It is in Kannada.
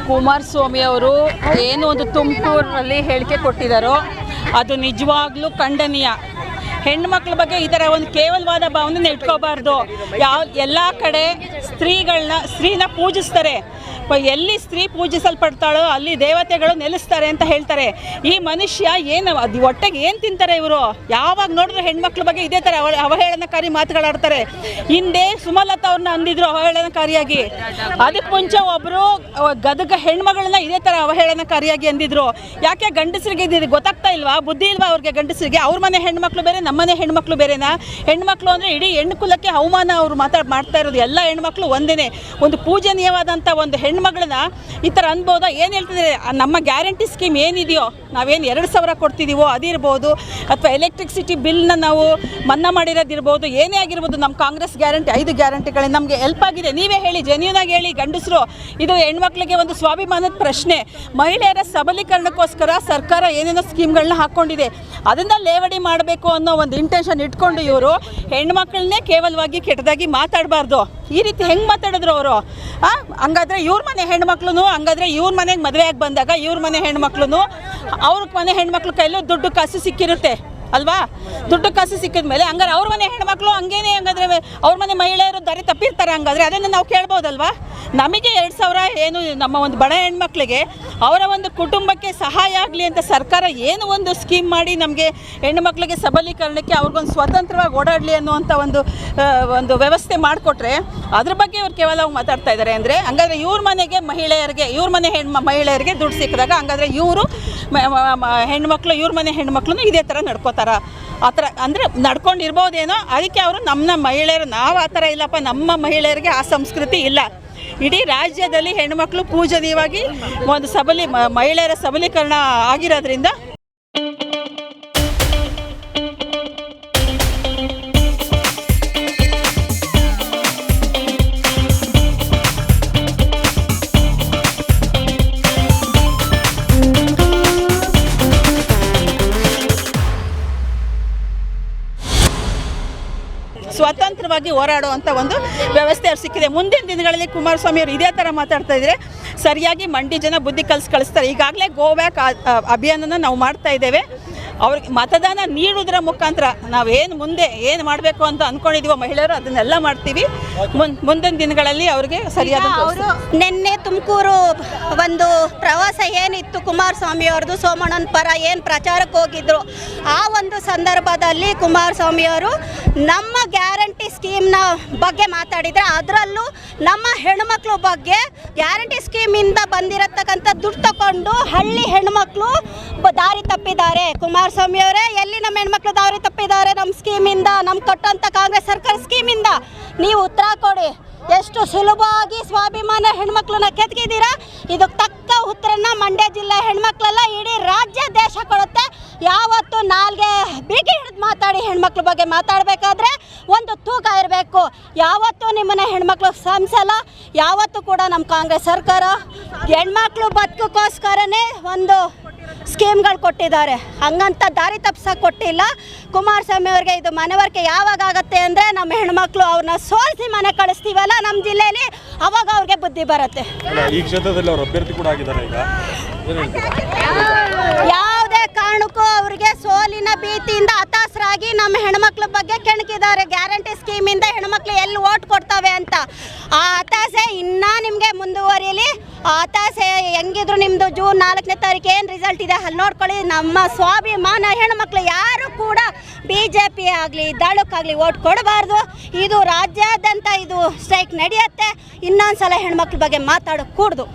ಕುಮಾರಸ್ವಾಮಿ ಅವರು ಏನು ಒಂದು ತುಮಕೂರಿನಲ್ಲಿ ಹೇಳಿಕೆ ಕೊಟ್ಟಿದ್ದಾರೋ ಅದು ನಿಜವಾಗ್ಲೂ ಖಂಡನೀಯ. ಹೆಣ್ಮಕ್ಳ ಬಗ್ಗೆ ಈ ಥರ ಒಂದು ಕೇವಲವಾದ ಭಾವನೆ ಇಟ್ಕೋಬಾರ್ದು. ಎಲ್ಲ ಕಡೆ ಸ್ತ್ರೀನ ಪೂಜಿಸ್ತಾರೆ. ಎಲ್ಲಿ ಸ್ತ್ರೀ ಪೂಜಿಸಲ್ಪಡ್ತಾಳೋ ಅಲ್ಲಿ ದೇವತೆಗಳು ನೆಲೆಸ್ತಾರೆ ಅಂತ ಹೇಳ್ತಾರೆ. ಈ ಮನುಷ್ಯ ಏನು ಅದು ಹೊಟ್ಟೆಗೆ ಏನು ತಿಂತಾರೆ ಇವರು? ಯಾವಾಗ ನೋಡಿದ್ರು ಹೆಣ್ಮಕ್ಳ ಬಗ್ಗೆ ಇದೇ ಥರ ಅವಹೇಳನಕಾರಿ ಮಾತುಗಳಾಡ್ತಾರೆ. ಹಿಂದೆ ಸುಮಲತಾ ಅವ್ರನ್ನ ಅಂದಿದ್ರು ಅವಹೇಳನಕಾರಿಯಾಗಿ. ಅದಕ್ಕೆ ಮುಂಚೆ ಒಬ್ಬರು ಗದಗ ಹೆಣ್ಮಗಳನ್ನ ಇದೇ ಥರ ಅವಹೇಳನಕಾರಿಯಾಗಿ ಅಂದಿದ್ರು. ಯಾಕೆ ಗಂಡಸರಿಗೆ ಇದು ಗೊತ್ತಾಗ್ತಾ ಇಲ್ವಾ? ಬುದ್ಧಿ ಇಲ್ವಾ ಅವ್ರಿಗೆ? ಗಂಡಸರಿಗೆ ಅವ್ರ ಮನೆ ಹೆಣ್ಮಕ್ಳು ಬೇರೆ, ನಮ್ಮನೆ ಹೆಣ್ಮಕ್ಳು ಬೇರೆನಾ? ಹೆಣ್ಮಕ್ಳು ಅಂದರೆ ಇಡೀ ಹೆಣ್ಣು ಕುಲಕ್ಕೆ ಅವಮಾನ ಅವರು ಮಾಡ್ತಾ ಇರೋದು. ಎಲ್ಲ ಹೆಣ್ಮಕ್ಳು ಒಂದೇ. ಒಂದು ಪೂಜನೀಯವಾದಂಥ ಒಂದು ಹೆಣ್ಮಗಳನ್ನ ಈ ಥರ ಅನ್ಬೋದಾ? ಏನು ಹೇಳ್ತಿದ್ದಾರೆ? ನಮ್ಮ ಗ್ಯಾರಂಟಿ ಸ್ಕೀಮ್ ಏನಿದೆಯೋ, ನಾವೇನು 2,000 ಕೊಡ್ತಿದ್ದೀವೋ ಅದಿರ್ಬೋದು, ಅಥವಾ ಎಲೆಕ್ಟ್ರಿಸಿಟಿ ಬಿಲ್ನ ನಾವು ಮನ್ನಾ ಮಾಡಿರೋದಿರ್ಬೋದು, ಏನೇ ಆಗಿರ್ಬೋದು, ನಮ್ಮ ಕಾಂಗ್ರೆಸ್ ಗ್ಯಾರಂಟಿ 5 ಗ್ಯಾರಂಟಿಗಳೇ ನಮಗೆ ಹೆಲ್ಪ್ ಆಗಿದೆ. ನೀವೇ ಹೇಳಿ, ಜೆನ್ಯೂನಾಗಿ ಹೇಳಿ. ಗಂಡಸರು ಇದು ಹೆಣ್ಮಕ್ಳಿಗೆ ಒಂದು ಸ್ವಾಭಿಮಾನದ ಪ್ರಶ್ನೆ. ಮಹಿಳೆಯರ ಸಬಲೀಕರಣಕ್ಕೋಸ್ಕರ ಸರ್ಕಾರ ಏನೇನೋ ಸ್ಕೀಮ್ಗಳನ್ನ ಹಾಕ್ಕೊಂಡಿದೆ. ಅದನ್ನು ಲೇವಡಿ ಮಾಡಬೇಕು ಅನ್ನೋ ಒಂದು ಇಂಟೆನ್ಷನ್ ಇಟ್ಕೊಂಡು ಇವರು ಹೆಣ್ಮಕ್ಳನ್ನೇ ಕೇವಲವಾಗಿ ಕೆಟ್ಟದಾಗಿ ಮಾತಾಡಬಾರ್ದು. ಈ ರೀತಿ ಹೆಂಗೆ ಮಾತಾಡಿದ್ರು ಅವರು? ಹಂಗಾದ್ರೆ ಇವ್ರ ಮನೆ ಹೆಣ್ಮಕ್ಳು, ಹಂಗಾದ್ರೆ ಇವ್ರ ಮನೆಗೆ ಮದುವೆ ಆಗಿ ಬಂದಾಗ ಇವ್ರ ಮನೆ ಹೆಣ್ಮಕ್ಳು, ಅವ್ರ ಮನೆ ಹೆಣ್ಮಕ್ಳು ಕೈಲೂ ದುಡ್ಡು ಕಾಸು ಸಿಕ್ಕಿರುತ್ತೆ ಅಲ್ವಾ? ದುಡ್ಡು ಕಾಸು ಸಿಕ್ಕಿದ ಮೇಲೆ ಹಂಗಾರೆ ಅವ್ರ ಮನೆ ಹೆಣ್ಮಕ್ಳು ಹಂಗೇನೆ, ಹಂಗಾದ್ರೆ ಅವ್ರ ಮನೆ ಮಹಿಳೆಯರು ದಾರಿ ತಪ್ಪಿರ್ತಾರೆ. ಹಂಗಾದ್ರೆ ಅದನ್ನು ನಾವು ಕೇಳ್ಬೋದಲ್ವಾ? ನಮಗೆ 2,000 ಏನು ನಮ್ಮ ಒಂದು ಬಡ ಹೆಣ್ಮಕ್ಳಿಗೆ ಅವರ ಒಂದು ಕುಟುಂಬಕ್ಕೆ ಸಹಾಯ ಆಗಲಿ ಅಂತ ಸರ್ಕಾರ ಏನು ಒಂದು ಸ್ಕೀಮ್ ಮಾಡಿ ನಮಗೆ ಹೆಣ್ಣುಮಕ್ಳಿಗೆ ಸಬಲೀಕರಣಕ್ಕೆ ಅವ್ರಿಗೊಂದು ಸ್ವತಂತ್ರವಾಗಿ ಓಡಾಡಲಿ ಅನ್ನುವಂಥ ಒಂದು ವ್ಯವಸ್ಥೆ ಮಾಡಿಕೊಟ್ರೆ ಅದ್ರ ಬಗ್ಗೆ ಇವ್ರು ಕೇವಲ ಮಾತಾಡ್ತಾ ಇದ್ದಾರೆ. ಅಂದರೆ ಹಂಗಾದ್ರೆ ಇವ್ರ ಮನೆಗೆ ಮಹಿಳೆಯರಿಗೆ, ಇವ್ರ ಮನೆ ಮಹಿಳೆಯರಿಗೆ ದುಡ್ಡು ಸಿಕ್ಕಿದಾಗ ಹಂಗಾದ್ರೆ ಇವರು ಹೆಣ್ಮಕ್ಳು, ಇವ್ರ ಮನೆ ಹೆಣ್ಮಕ್ಳು ಇದೇ ಥರ ನಡ್ಕೋತಾರ? ಆ ಥರ ಅಂದರೆ ನಡ್ಕೊಂಡಿರ್ಬೋದೇನೋ. ಅದಕ್ಕೆ ಅವರು ನಮ್ಮ ಮಹಿಳೆಯರು, ನಾವು ಆ ಥರ ಇಲ್ಲಪ್ಪ, ನಮ್ಮ ಮಹಿಳೆಯರಿಗೆ ಆ ಸಂಸ್ಕೃತಿ ಇಲ್ಲ. ಇಡೀ ರಾಜ್ಯದಲ್ಲಿ ಹೆಣ್ಣುಮಕ್ಳು ಪೂಜನೀಯವಾಗಿ ಒಂದು ಮಹಿಳೆಯರ ಸಬಲೀಕರಣ ಆಗಿರೋದ್ರಿಂದ ಸ್ವತಂತ್ರವಾಗಿ ಹೋರಾಡುವಂಥ ಒಂದು ವ್ಯವಸ್ಥೆ ಅವ್ರು ಸಿಕ್ಕಿದೆ. ಮುಂದಿನ ದಿನಗಳಲ್ಲಿ ಕುಮಾರಸ್ವಾಮಿ ಅವರು ಇದೇ ಥರ ಮಾತಾಡ್ತಾ ಇದ್ದಾರೆ. ಸರಿಯಾಗಿ ಮಂಡಿ ಜನ ಬುದ್ಧಿ ಕಳಿಸ್ತಾರೆ. ಈಗಾಗಲೇ ಗೋ ಬ್ಯಾಕ್ ಅಭಿಯಾನನ ನಾವು ಮಾಡ್ತಾ ಇದ್ದೇವೆ. ಅವ್ರಿಗೆ ಮತದಾನ ನೀಡುವುದರ ಮುಖಾಂತರ ನಾವೇನು ಮುಂದೆ ಏನು ಮಾಡಬೇಕು ಅಂತ ಅಂದ್ಕೊಂಡಿದ್ದೀವೋ ಮಹಿಳೆಯರು ಅದನ್ನೆಲ್ಲ ಮಾಡ್ತೀವಿ. ಮುಂದಿನ ದಿನಗಳಲ್ಲಿ ಅವ್ರಿಗೆ ಸರಿಯಾದ ಅವರು ನಿನ್ನೆ ತುಮಕೂರು ಒಂದು ಪ್ರವಾಸ ಏನಿತ್ತು ಕುಮಾರಸ್ವಾಮಿ ಅವ್ರದ್ದು, ಸೋಮಣ್ಣನ ಪರ ಏನು ಪ್ರಚಾರಕ್ಕೆ ಹೋಗಿದ್ರು, ಆ ಒಂದು ಸಂದರ್ಭದಲ್ಲಿ ಕುಮಾರಸ್ವಾಮಿ ಅವರು ನಮ್ಮ ಗ್ಯಾರಂಟಿ ಸ್ಕೀಮ್ನ ಬಗ್ಗೆ ಮಾತಾಡಿದರೆ, ಅದರಲ್ಲೂ ನಮ್ಮ ಹೆಣ್ಮಕ್ಳ ಬಗ್ಗೆ ಗ್ಯಾರಂಟಿ ಸ್ಕೀಮಿಂದ ಬಂದಿರತಕ್ಕಂಥ ದುಡ್ಡು ತಗೊಂಡು ಹಳ್ಳಿ ಹೆಣ್ಮಕ್ಳು ದಾರಿ ತಪ್ಪಿದ್ದಾರೆ. ಕುಮಾರಸ್ವಾಮಿ ಅವರೇ, ಎಲ್ಲಿ ನಮ್ಮ ಹೆಣ್ಮಕ್ಳು ದಾರಿ ತಪ್ಪಿದ್ದಾರೆ? ನಮ್ಮ ಸ್ಕೀಮಿಂದ, ನಮ್ಮ ಕೊಟ್ಟಂಥ ಕಾಂಗ್ರೆಸ್ ಸರ್ಕಾರ ಸ್ಕೀಮಿಂದ ನೀವು ಉತ್ತರ ಕೊಡಿ. ಎಷ್ಟು ಸುಲಭವಾಗಿ ಸ್ವಾಭಿಮಾನ ಹೆಣ್ಮಕ್ಳನ್ನ ಕೆತ್ಕಿದ್ದೀರಾ? ಇದಕ್ಕೆ ತಕ್ಕ ಉತ್ತರನ ಮಂಡ್ಯ ಜಿಲ್ಲೆ ಹೆಣ್ಮಕ್ಳೆಲ್ಲ ಇಡೀ ರಾಜ್ಯ ದೇಶ ಕೊಡುತ್ತೆ. ಯಾವತ್ತು ನಾಲ್ಗೆ ಬಿಗಿ ಹಿಡಿದು ಮಾತಾಡಿ ಹೆಣ್ಮಕ್ಳ ಬಗ್ಗೆ ಮಾತಾಡಬೇಕಾದ್ರೆ ಒಂದು ತೂಕ ಇರಬೇಕು. ಯಾವತ್ತೂ ನಿಮ್ಮನ್ನ ಹೆಣ್ಮಕ್ಳು ಸಂಸಲ್ಲ. ಯಾವತ್ತೂ ಕೂಡ ನಮ್ಮ ಕಾಂಗ್ರೆಸ್ ಸರ್ಕಾರ ಹೆಣ್ಮಕ್ಳು ಬದುಕೋಸ್ಕರನೇ ಒಂದು ಸ್ಕೀಮ್ಗಳು ಕೊಟ್ಟಿದ್ದಾರೆ. ಹಂಗಂತ ದಾರಿ ತಪ್ಪಿಸೋಕೆ ಕೊಟ್ಟಿಲ್ಲ. ಕುಮಾರಸ್ವಾಮಿ ಅವ್ರಿಗೆ ಇದು ಮನವರಿಕೆ ಯಾವಾಗ ಆಗುತ್ತೆ ಅಂದರೆ ನಮ್ಮ ಹೆಣ್ಮಕ್ಳು ಅವ್ರನ್ನ ಸೋಲಿಸಿ ಮನೆ ಕಳಿಸ್ತೀವಲ್ಲ ನಮ್ಮ ಜಿಲ್ಲೆಯಲ್ಲಿ, ಅವಾಗ ಅವ್ರಿಗೆ ಬುದ್ಧಿ ಬರುತ್ತೆ. ಈ ಕ್ಷೇತ್ರದಲ್ಲಿ ಅವರು ಅಭ್ಯರ್ಥಿ ಕೂಡ ಆಗಿದ್ದಾರೆ. ಈಗ ಯಾವುದೇ ಕಾರಣಕ್ಕೂ ಅವರಿಗೆ ಸೋಲಿನ ಭೀತಿಯಿಂದ ಹತಾಶರಾಗಿ ನಮ್ಮ ಹೆಣ್ಮಕ್ಳ ಬಗ್ಗೆ ಕೆಣಕಿದ್ದಾರೆ. ಗ್ಯಾರಂಟಿ ಸ್ಕೀಮಿಂದ ಹೆಣ್ಮಕ್ಳು ಎಲ್ಲಿ ಓಟ್ ಕೊಡ್ತವೆ ಅಂತ. ಆ ಹತಾಶೆ ಇನ್ನೂ ನಿಮಗೆ ಮುಂದುವರಿಯಲಿ. ಆ ಹತಾಶೆ ಹೆಂಗಿದ್ರು ನಿಮ್ಮದು ಜೂನ್ 4ನೇ ತಾರೀಕು ಏನು ರಿಸಲ್ಟ್ ಇದೆ ಅಲ್ಲಿ ನೋಡ್ಕೊಳ್ಳಿ. ನಮ್ಮ ಸ್ವಾಭಿಮಾನ ಹೆಣ್ಮಕ್ಳು ಯಾರು ಕೂಡ BJP ಆಗಲಿ ದಳಕ್ಕಾಗಲಿ ಓಟ್ ಕೊಡಬಾರ್ದು. ಇದು ರಾಜ್ಯಾದ್ಯಂತ ಇದು ಸ್ಟ್ರೈಕ್ ನಡೆಯುತ್ತೆ. ಇನ್ನೊಂದ್ಸಲ ಹೆಣ್ಮಕ್ಳ ಬಗ್ಗೆ ಮಾತಾಡೋಕೆ ಕೂಡ್ದು.